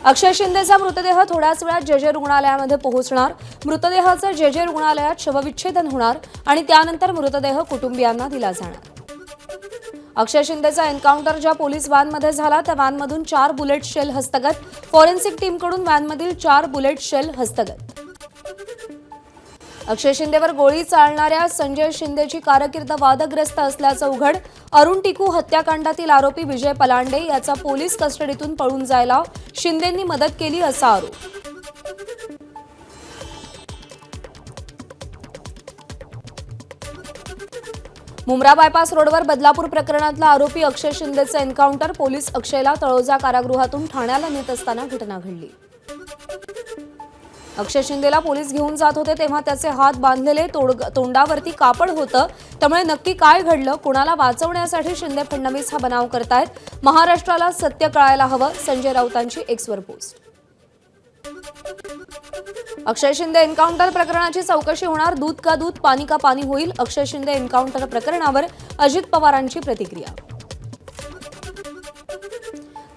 अक्षय शिंदेचा मृतदेह थोड्याच वेळात जे रुग्णालयामध्ये पोहोचणार। मृतदेहाचं जे रुग्णालयात शवविच्छेदन होणार आणि त्यानंतर मृतदेह कुटुंबियांना दिला जाणार। अक्षय शिंदेचा एन्काउंटर ज्या पोलीस व्हॅनमध्ये झाला त्या व्हॅनमधून 4 बुलेट शेल हस्तगत। फॉरेन्सिक टीमकडून व्हॅनमधील 4 बुलेट शेल हस्तगत। अक्षय शिंदेवर गोळी चालणाऱ्या संजय शिंदेची कारकीर्द वादग्रस्त असल्याचं उघड। अरुण टिकू हत्याकांडातील आरोपी विजय पलांडे याचा पोलीस कस्टडीतून पळून जायला शिंदेंनी मदत केली असा आरोप। मुंब्रा बायपास रोडवर बदलापूर प्रकरणातला आरोपी अक्षय शिंदेचं एन्काउंटर। पोलीस अक्षयला तळोजा कारागृहातून ठाण्याला नेत असताना घटना घडली। अक्षय शिंदेला पोलीस घेऊन जात होते तेव्हा त्याचे हात बांधलेले, तोंडावरती कापड होतं। त्यामुळे नक्की काय घडलं, कुणाला वाचवण्यासाठी शिंदे फडणवीस हा बनाव करतायत, महाराष्ट्राला सत्य कळायला हवं, संजय राऊतांची एक्सवर पोस्ट। अक्षय शिंदे एन्काउंटर प्रकरणाची चौकशी होणार। दूध का दूध पानी का पानी होईल। अक्षय शिंदे एन्काउंटर प्रकरणावर अजित पवारांची प्रतिक्रिया।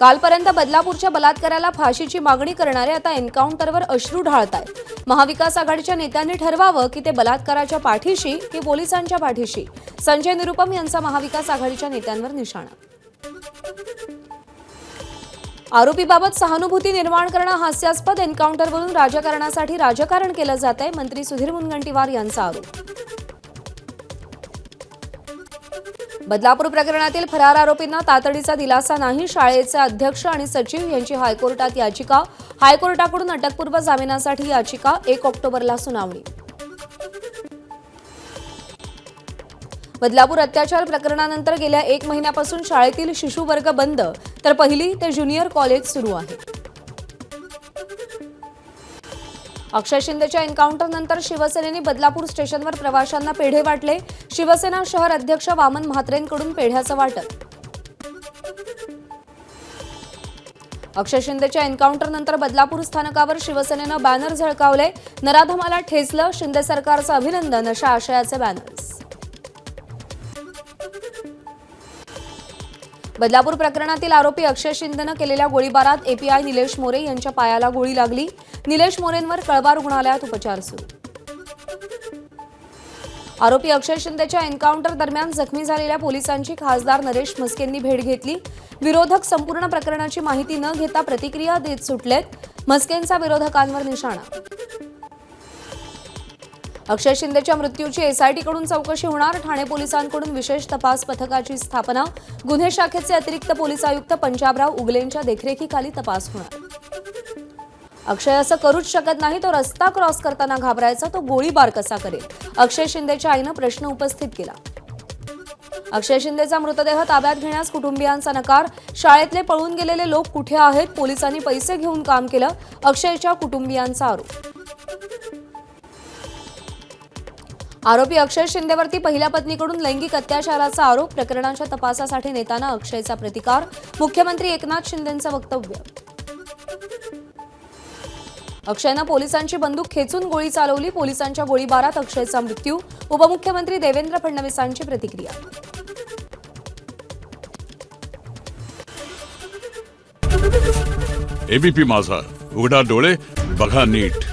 कालपर्यंत बदलापूरच्या बलात्काराला फाशीची मागणी करणारे आता एन्काउंटरवर अश्रू ढाळतायत। महाविकास आघाडीच्या नेत्यांनी ठरवावं की ते बलात्काराच्या पाठीशी की पोलिसांच्या पाठीशी। संजय निरुपम यांचा महाविकास आघाडीच्या नेत्यांवर निशाणा। आरोपीबाबत सहानुभूती निर्माण करणं हास्यास्पद। एन्काउंटरवरून राजकारणासाठी राजकारण केलं जातंय, मंत्री सुधीर मुनगंटीवार यांचा आरोप। बदलापूर प्रकरणातील फरार आरोपींना तातडीचा दिलासा नाही। शाळेचे अध्यक्ष आणि सचिव यांची हायकोर्टात याचिका। हायकोर्टाकडून अटकपूर्व जामिनासाठी याचिका। 1 ऑक्टोबरला सुनावणी। बदलापूर अत्याचार प्रकरणानंतर गेल्या 1 महिन्यापासून शाळेतील शिशुवर्ग बंद, तर पहिली ते ज्युनियर कॉलेज सुरू आहे। अक्षय शिंदेच्या एन्काउंटरनंतर शिवसेनेने बदलापूर स्टेशनवर प्रवाशांना पेढे वाटले। शिवसेना शहर अध्यक्ष वामन म्हात्रेंकडून पेढ्याचं वाटप। अक्षय शिंदेच्या एन्काउंटरनंतर बदलापूर स्थानकावर शिवसेनेनं बॅनर झळकावले। नराधमाला ठेचलं, शिंदे सरकारचं अभिनंदन अशा आशयाचे बॅनर्स। बदलापूर प्रकरणातील आरोपी अक्षय शिंदेनं केलेल्या गोळीबारात एपीआय निलेश मोरे यांच्या पायाला गोळी लागली। निलेश मोरेंवर कळवा रुग्णालयात उपचार सुरू। आरोपी अक्षय शिंदेच्या एन्काउंटर दरम्यान जखमी झालेल्या पोलिसांची खासदार नरेश म्हस्केंनी भेट घेतली। विरोधक संपूर्ण प्रकरणाची माहिती न घेता प्रतिक्रिया देत सुटलेत। म्हस्केंचा विरोधकांवर निशाणा। अक्षय शिंदेच्या मृत्यूची एसआयटीकडून चौकशी होणार। ठाणे पोलिसांकडून विशेष तपास पथकाची स्थापना। गुन्हे शाखेचे अतिरिक्त पोलीस आयुक्त पंजाबराव उगलेंच्या देखरेखीखाली तपास होणार। अक्षय असं करूच शकत नाही, तो रस्ता क्रॉस करताना घाबरायचा, तो गोळीबार कसा करेल, अक्षय शिंदेच्या आईनं प्रश्न उपस्थित केला। अक्षय शिंदेचा मृतदेह ताब्यात घेण्यास कुटुंबियांचा नकार। शाळेतले पळून गेलेले लोक कुठे आहेत, पोलिसांनी पैसे घेऊन काम केलं, अक्षयच्या कुटुंबियांचा आरोप। आरोपी अक्षय शिंदेवरती पहिल्या पत्नीकडून लैंगिक अत्याचाराचा आरोप। प्रकरणाच्या तपासासाठी नेताना अक्षयचा प्रतिकार। मुख्यमंत्री एकनाथ शिंदेंचं वक्तव्य। अक्षयनं पोलिसांची बंदूक खेचून गोळी चालवली। पोलिसांच्या गोळीबारात अक्षयचा मृत्यू। उपमुख्यमंत्री देवेंद्र फडणवीसांची प्रतिक्रिया। एबीपी माझा, उघडा डोळे बघा नीट।